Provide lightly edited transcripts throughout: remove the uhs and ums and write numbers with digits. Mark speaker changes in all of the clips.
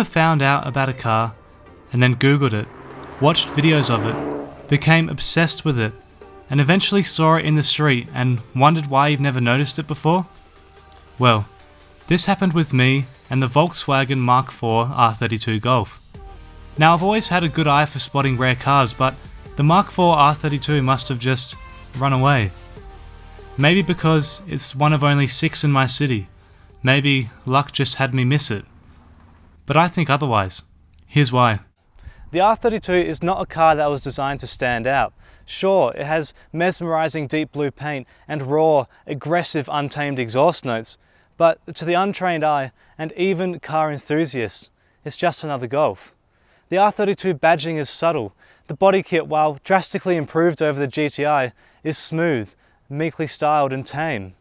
Speaker 1: ever found out about a car and then Googled it, watched videos of it, became obsessed with it, and eventually saw it in the street and wondered why you've never noticed it before? Well, this happened with me and the Volkswagen Mk4 R32 Golf. Now, I've always had a good eye for spotting rare cars, but the Mk4 R32 must have just run away. Maybe because it's one of only 6 in my city. Maybe luck just had me miss it. But I think otherwise. Here's why. The R32 is not a car that was designed to stand out. Sure, it has mesmerizing deep blue paint and raw, aggressive, untamed exhaust notes, but to the untrained eye and even car enthusiasts, it's just another Golf. The R32 badging is subtle. The body kit, while drastically improved over the GTI, is smooth, meekly styled and tame.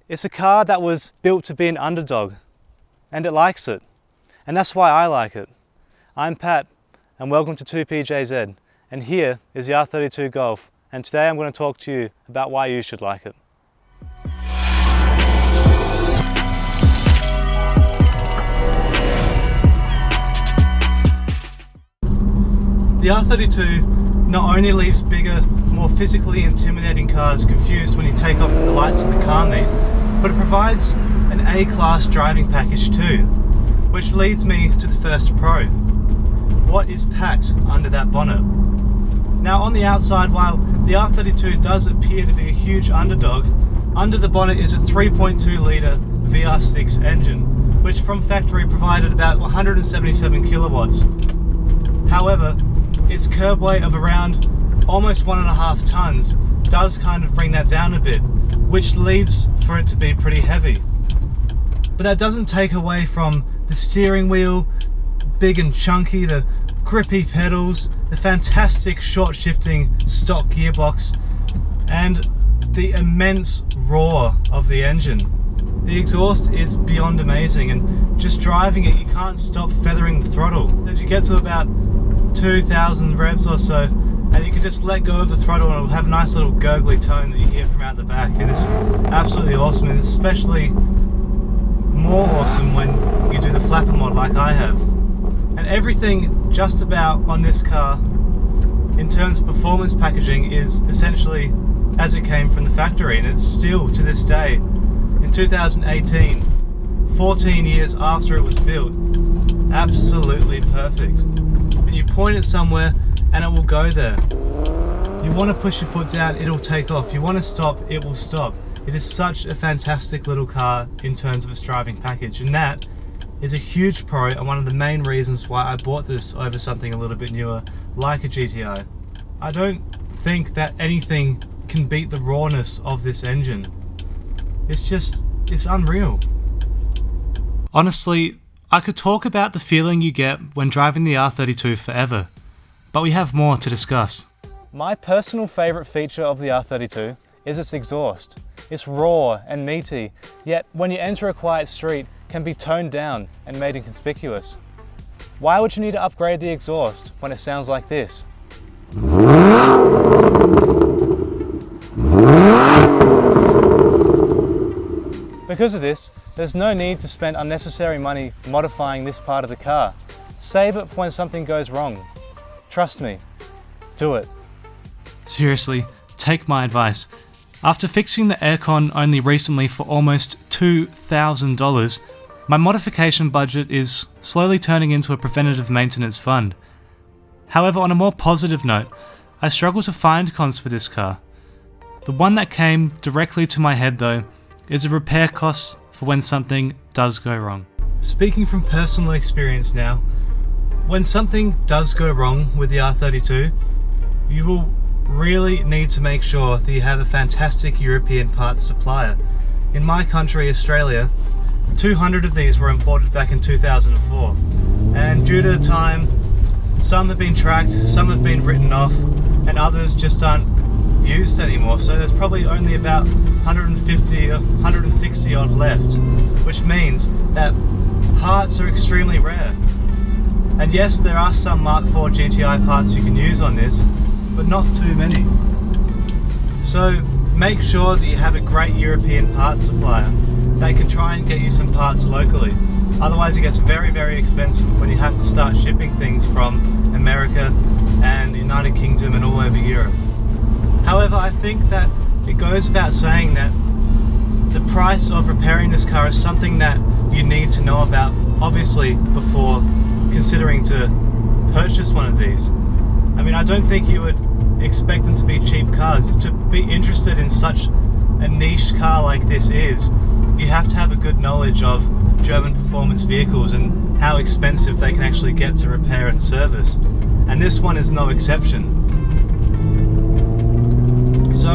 Speaker 1: It's a car that was built to be an underdog, and it likes it. And that's why I like it. I'm Pat, and welcome to 2PJZ, and here is the R32 Golf, and today I'm going to talk to you about why you should like it. The R32 not only leaves bigger, more physically intimidating cars confused when you take off the lights of the car meet, but it provides an A-class driving package too, which leads me to the first pro. What is packed under that bonnet? Now, on the outside, while the R32 does appear to be a huge underdog, under the bonnet is a 3.2 litre VR6 engine, which from factory provided about 177 kilowatts. However, its curb weight of around almost 1.5 tons does kind of bring that down a bit, which leads for it to be pretty heavy. But that doesn't take away from the steering wheel, big and chunky, the grippy pedals, the fantastic short shifting stock gearbox, and the immense roar of the engine. The exhaust is beyond amazing, and just driving it you can't stop feathering the throttle. So you get to about 2,000 revs or so, and you can just let go of the throttle and it'll have a nice little gurgly tone that you hear from out the back, and it's absolutely awesome. And it's especially more awesome when you do the flapper mod like I have. And everything just about on this car in terms of performance packaging is essentially as it came from the factory, and it's still to this day, in 2018, 14 years after it was built, absolutely perfect. And you point it somewhere and it will go there. You want to push your foot down, it'll take off. You want to stop, it will stop. It is such a fantastic little car in terms of its driving package, and that is a huge pro and one of the main reasons why I bought this over something a little bit newer like a GTI. I don't think that anything can beat the rawness of this engine. It's unreal. Honestly, I could talk about the feeling you get when driving the R32 forever, but we have more to discuss. My personal favourite feature of the R32 is its exhaust. It's raw and meaty, yet when you enter a quiet street can be toned down and made inconspicuous. Why would you need to upgrade the exhaust when it sounds like this? Because of this, there's no need to spend unnecessary money modifying this part of the car. Save it for when something goes wrong. Trust me, do it. Seriously, take my advice. After fixing the aircon only recently for almost $2,000, my modification budget is slowly turning into a preventative maintenance fund. However, on a more positive note, I struggle to find cons for this car. The one that came directly to my head though is the repair costs for when something does go wrong. Speaking from personal experience now, when something does go wrong with the R32, you will really need to make sure that you have a fantastic European parts supplier. In my country, Australia, 200 of these were imported back in 2004, and due to time, some have been tracked, some have been written off, and others just aren't used anymore. So there's probably only about 150 or 160 odd left, which means that parts are extremely rare. And yes, there are some Mk4 GTI parts you can use on this, but not too many. So make sure that you have a great European parts supplier that can try and get you some parts locally. Otherwise it gets very, very expensive when you have to start shipping things from America and United Kingdom and all over Europe. However, I think that it goes without saying that the price of repairing this car is something that you need to know about, obviously, before considering to purchase one of these. I mean, I don't think you would expect them to be cheap cars. To be interested in such a niche car like this is, you have to have a good knowledge of German performance vehicles and how expensive they can actually get to repair and service. And this one is no exception. So,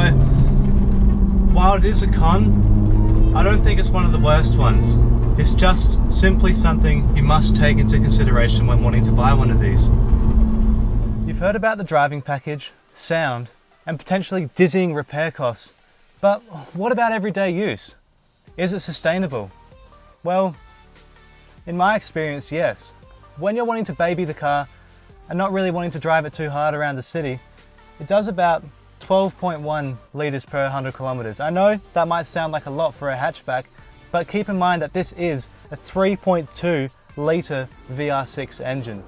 Speaker 1: while it is a con, I don't think it's one of the worst ones. It's just simply something you must take into consideration when wanting to buy one of these. You've heard about the driving package, sound, and potentially dizzying repair costs. But what about everyday use? Is it sustainable? Well, in my experience, yes. When you're wanting to baby the car and not really wanting to drive it too hard around the city, it does about 12.1 litres per 100 kilometres. I know that might sound like a lot for a hatchback, but keep in mind that this is a 3.2 litre VR6 engine.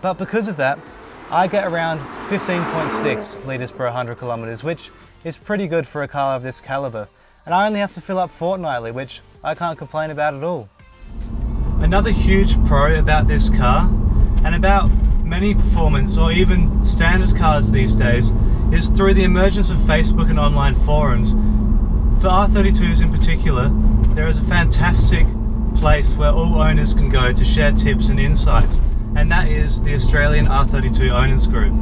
Speaker 1: But because of that, I get around 15.6 litres per 100 kilometres, which is pretty good for a car of this calibre. And I only have to fill up fortnightly, which I can't complain about at all. Another huge pro about this car, and about many performance or even standard cars these days, is through the emergence of Facebook and online forums. For R32s in particular, there is a fantastic place where all owners can go to share tips and insights, and that is the Australian R32 Owners Group.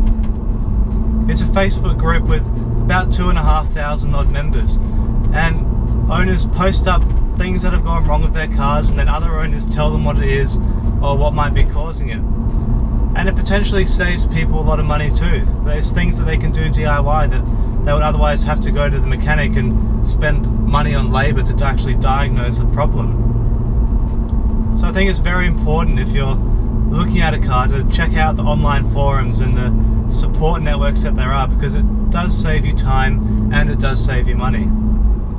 Speaker 1: It's a Facebook group with about 2,500 odd members, and owners post up things that have gone wrong with their cars, and then other owners tell them what it is or what might be causing it. And it potentially saves people a lot of money too. There's things that they can do DIY that they would otherwise have to go to the mechanic and spend money on labour to actually diagnose the problem. So I think it's very important, if you're looking at a car, to check out the online forums and the support networks that there are, because it does save you time and it does save you money.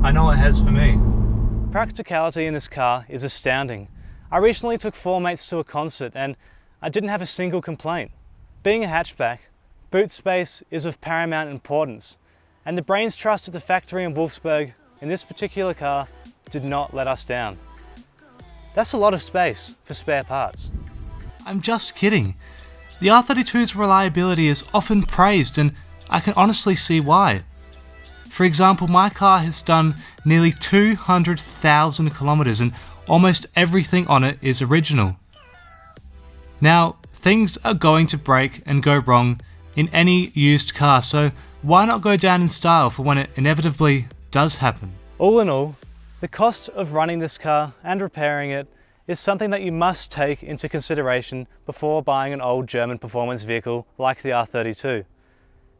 Speaker 1: I know it has for me. Practicality in this car is astounding. I recently took 4 mates to a concert and I didn't have a single complaint. Being a hatchback, boot space is of paramount importance, and the brains trust at the factory in Wolfsburg in this particular car did not let us down. That's a lot of space for spare parts. I'm just kidding. The R32's reliability is often praised, and I can honestly see why. For example, my car has done nearly 200,000 kilometers and almost everything on it is original. Now, things are going to break and go wrong in any used car, so why not go down in style for when it inevitably does happen? All in all, the cost of running this car and repairing it is something that you must take into consideration before buying an old German performance vehicle like the R32.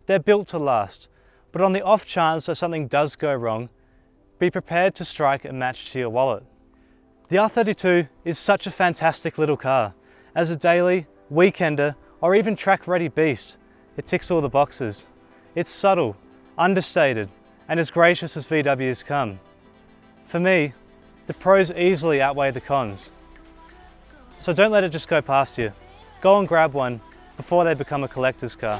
Speaker 1: They're built to last, but on the off chance that something does go wrong, be prepared to strike a match to your wallet. The R32 is such a fantastic little car. As a daily, weekender, or even track-ready beast, it ticks all the boxes. It's subtle, understated, and as gracious as VWs come. For me, the pros easily outweigh the cons. So don't let it just go past you. Go and grab one before they become a collector's car.